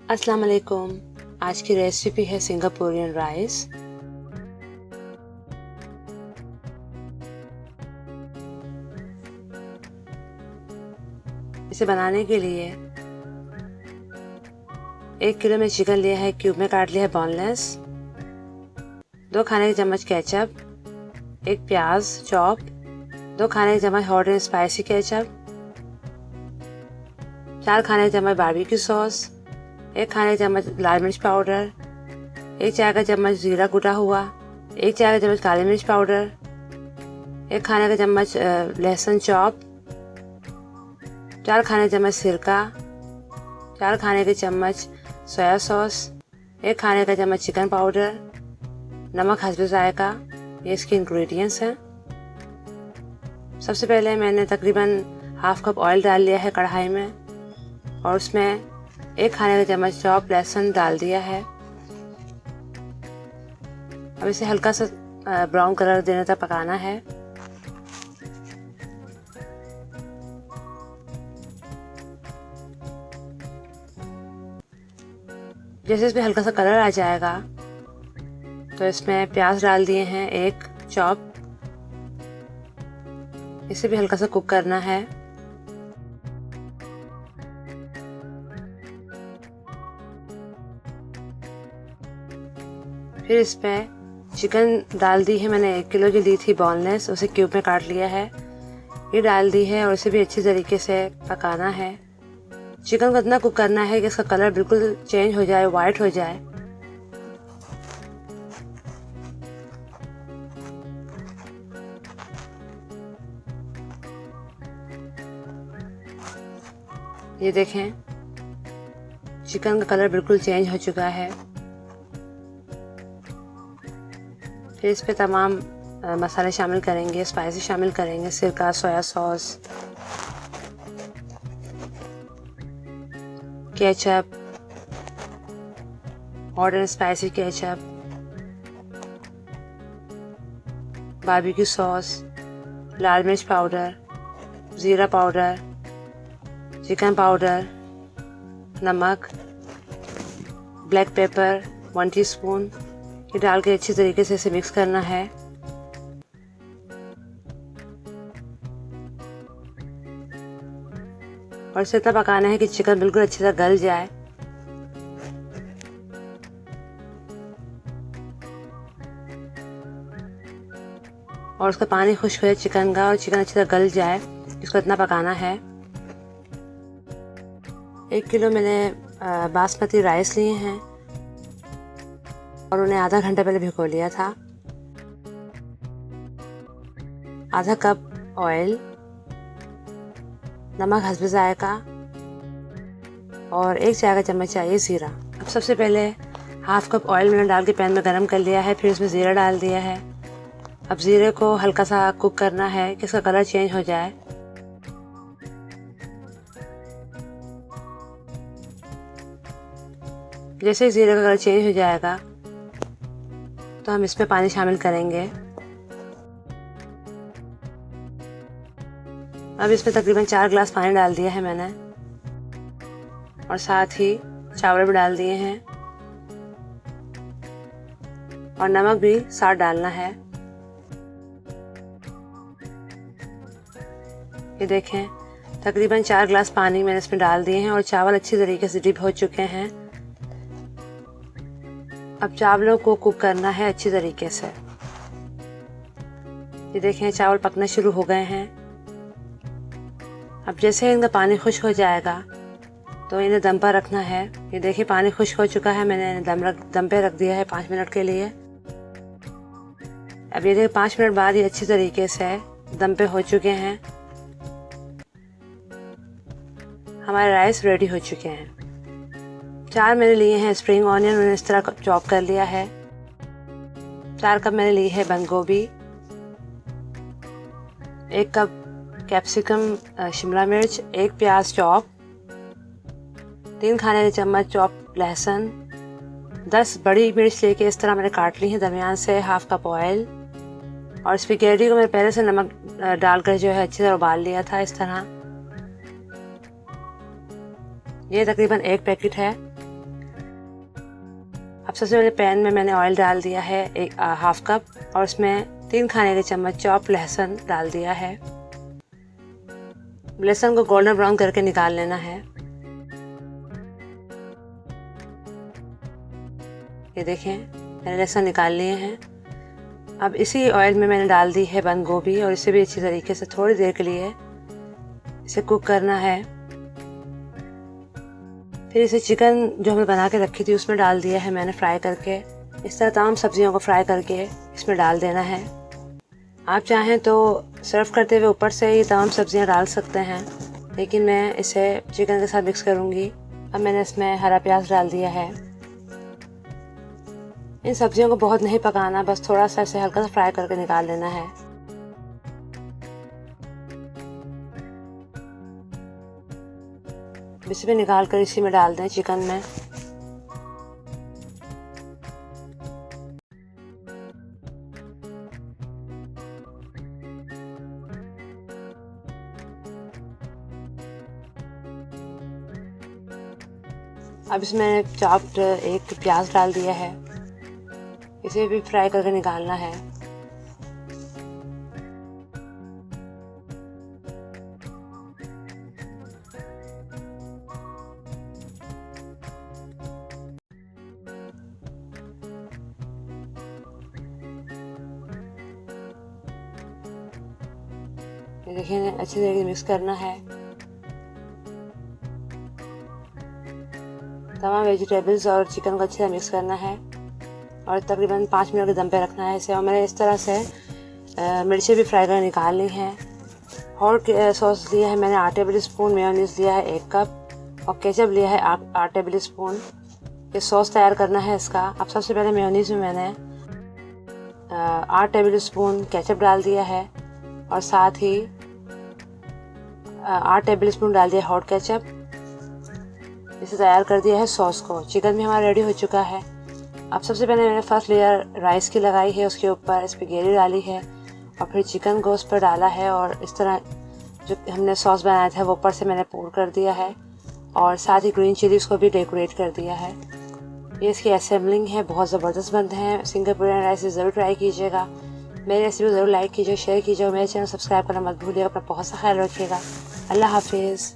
अस्सलाम वालेकुम। आज की रेसिपी है सिंगापुरियन राइस। इसे बनाने के लिए 1 किलो में चिकन लिया है, क्यूब में काट लिया है बोनलेस, 2 खाने के चम्मच केचप, 1 प्याज चॉप, 2 खाने के चम्मच हॉट एंड स्पाइसी केचप, 4 खाने के चम्मच बारबेक्यू सॉस, 1 खाने का चम्मच लाल मिर्च पाउडर, 1 चाय का चम्मच जीरा कुटा हुआ, 1 चाय का चम्मच काली मिर्च पाउडर, 1 खाने का चम्मच लहसुन चॉप, 4 खाने का चम्मच सिरका, 4 खाने के चम्मच सोया सॉस, 1 खाने का चम्मच चिकन पाउडर, नमक हस्बे जायका। ये इसके इंग्रेडिएंट्स हैं। सबसे पहले मैंने तकरीबन हाफ कप ऑयल डाल लिया है कढ़ाई में और उसमें 1 खाने का चम्मच चॉप लहसुन डाल दिया है। अब इसे हल्का सा ब्राउन कलर देने तक पकाना है। जैसे इसमें हल्का सा कलर आ जाएगा तो इसमें प्याज डाल दिए हैं 1 चॉप। इसे भी हल्का सा कुक करना है। फिर इसमें चिकन डाल दी है, मैंने 1 किलो की ली थी बोनलेस, उसे क्यूब में काट लिया है, ये डाल दी है और इसे भी अच्छी तरीके से पकाना है। चिकन को इतना कुक करना है कि इसका कलर बिल्कुल चेंज हो जाए, वाइट हो जाए। ये देखें, चिकन का कलर बिल्कुल चेंज हो चुका है। फिर इस पे तमाम मसाले शामिल करेंगे, स्पाइसी शामिल करेंगे, सिरका, soya sauce, ketchup, hot and spicy ketchup, barbecue sauce, लाल मिर्च पाउडर, ज़ीरा पाउडर, चिकन पाउडर, नमक, ब्लैक पेपर 1 टीस्पून, ये डाल के अच्छी तरीके से इसे मिक्स करना है। और इसे इतना पकाना है कि चिकन बिल्कुल अच्छी तरह गल जाए। और उसका पानी खुश्क हो जाए चिकन का और चिकन अच्छी तरह गल जाए, इसको इतना पकाना है। 1 किलो मैंने बासमती राइस लिए हैं और उन्हें आधा घंटा पहले भिगो लिया था। आधा कप ऑयल, नमक हस्बे जायका और 1 चाय का चम्मच चाहिए ज़ीरा। अब सबसे पहले हाफ कप ऑयल मैंने डाल के पैन में गरम कर लिया है, फिर इसमें ज़ीरा डाल दिया है। अब ज़ीरे को हल्का सा कुक करना है कि इसका कलर चेंज हो जाए। जैसे ही ज़ीरे का कलर चेंज हो जाएगा तो हम इसमें पानी शामिल करेंगे। अब इसमें तकरीबन 4 गिलास पानी डाल दिया है मैंने और साथ ही चावल भी डाल दिए हैं और नमक भी साथ डालना है। ये देखें, तकरीबन 4 गिलास पानी मैंने इसमें डाल दिए हैं और चावल अच्छी तरीके से डिप हो चुके हैं। अब चावलों को कुक करना है अच्छी तरीके से। ये देखें, चावल पकना शुरू हो गए हैं। अब जैसे इनका पानी खुश्क हो जाएगा तो इन्हें दम पर रखना है। ये देखिए, पानी खुश्क हो चुका है, मैंने दम पे रख दिया है 5 मिनट के लिए। अब ये देखिए 5 मिनट बाद ये अच्छी तरीके से दम पे हो चुके हैं। हमारे राइस रेडी हो चुके हैं। 4 मैंने लिए हैं स्प्रिंग ऑनियन, मैंने इस तरह चॉप कर लिया है। 4 कप मैंने ली है बंद गोभी, 1 कप कैप्सिकम शिमला मिर्च, 1 प्याज चॉप, 3 खाने के चम्मच चॉप लहसुन, 10 बड़ी मिर्च लेके इस तरह मैंने काट ली है दरमियान से, हाफ कप ऑयल। और स्पैगेटी को मैंने पहले से नमक डालकर जो है अच्छी तरह उबाल लिया था इस तरह। ये तकरीबन 1 पैकेट है। अब सबसे पहले पैन में मैंने ऑयल डाल दिया है 1/2 कप और उसमें 3 खाने के चम्मच चॉप लहसुन डाल दिया है। लहसुन को गोल्डन ब्राउन करके निकाल लेना है। ये देखें मैंने लहसुन निकाल लिए हैं। अब इसी ऑयल में मैंने डाल दी है बंद गोभी और इसे भी अच्छी तरीके से थोड़ी देर के लिए इसे कुक करना है। फिर इसे चिकन जो हमने बना के रखी थी उसमें डाल दिया है मैंने फ्राई करके। इस तरह तमाम सब्जियों को फ्राई करके इसमें डाल देना है। आप चाहें तो सर्व करते हुए ऊपर से ही तमाम सब्जियां डाल सकते हैं, लेकिन मैं इसे चिकन के साथ मिक्स करूंगी। अब मैंने इसमें हरा प्याज डाल दिया है। इन सब्जियों को बहुत नहीं पकाना, बस थोड़ा सा इसे हल्का सा फ्राई करके निकाल लेना है। इसे भी निकाल कर इसी में डाल दें चिकन में। अब इसमें चॉप्ड एक प्याज डाल दिया है, इसे भी फ्राई करके निकालना है। ये देखिए अच्छी तरीके से मिक्स करना है। तमाम वेजिटेबल्स और चिकन को अच्छे से मिक्स करना है और तकरीबन 5 मिनट के दम पे रखना है इसे। और मैंने इस तरह से मिर्चें भी फ्राई कर निकाल ली हैं। हॉट सॉस लिया है मैंने 8 टेबल स्पून, मेयोनीज लिया है 1 कप और केचप लिया है 8 टेबल स्पून। ये सॉस तैयार करना है इसका। अब सबसे पहले मेयोनीज में मैंने 8 टेबल स्पून केचप डाल दिया है और साथ ही 8 टेबल स्पून डाल दिया हॉट केचप। इसे तैयार कर दिया है सॉस को। चिकन भी हमारा रेडी हो चुका है। अब सबसे पहले मैंने फर्स्ट लेयर राइस की लगाई है, उसके ऊपर स्पैगेटी डाली है और फिर चिकन को उस पर डाला है और इस तरह जो हमने सॉस बनाया था वो ऊपर से मैंने पोर कर दिया है और साथ ही ग्रीन चिलीज को भी डेकोरेट कर दिया है। ये इसकी असेंबलिंग है, बहुत ज़बरदस्त बनते हैं। सिंगापुरियन राइस ज़रूर ट्राई कीजिएगा। मेरी रेसिपी ज़रूर लाइक कीजिए, शेयर कीजिए। मेरे चैनल सब्सक्राइब करना मत भूलिएगा। अपना बहुत सा ख्याल रखिएगा। अल्लाह हाफिज़।